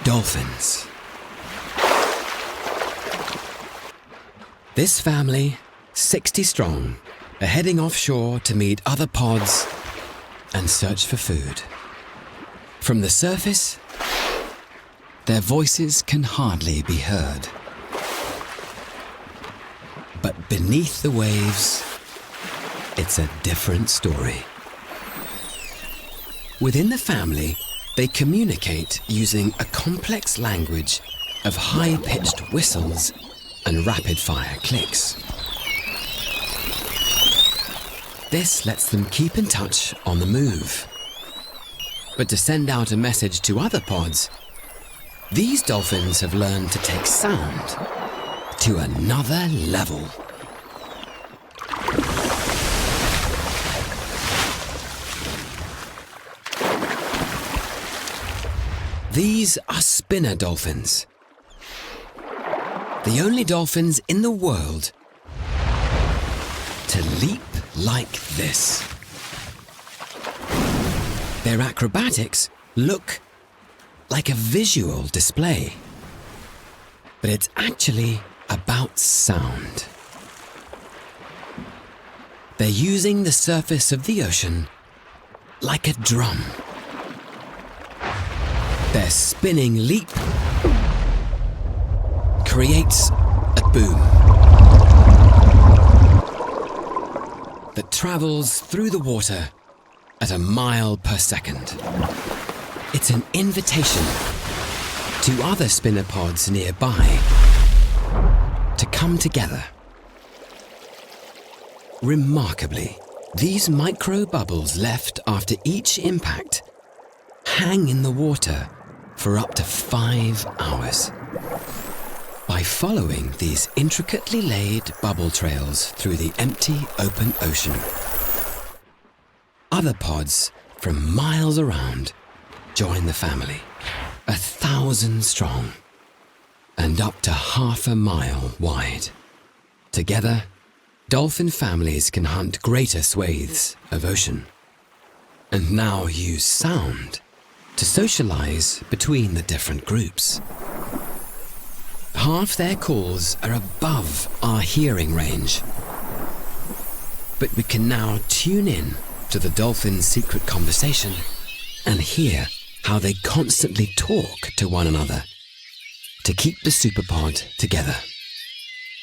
Dolphins. This family, 60 strong, are heading offshore to meet other pods and search for food. From the surface, their voices can hardly be heard. But beneath the waves, it's a different story. Within the family, they communicate using a complex language of high-pitched whistles and rapid-fire clicks. This lets them keep in touch on the move. But to send out a message to other pods, these dolphins have learned to take sound to another level. These are spinner dolphins, the only dolphins in the world to leap like this. Their acrobatics look like a visual display, but it's actually about sound. They're using the surface of the ocean like a drum. Their spinning leap creates a boom that travels through the water at a mile per second. It's an invitation to other spinner pods nearby to come together. Remarkably, these micro bubbles left after each impact hang in the water for up to 5 hours. By following these intricately laid bubble trails through the empty open ocean, other pods from miles around join the family, 1,000 strong and up to half a mile wide. Together, dolphin families can hunt greater swathes of ocean and now use sound to socialize between the different groups. Half their calls are above our hearing range, but we can now tune in to the dolphins' secret conversation and hear how they constantly talk to one another to keep the superpod together.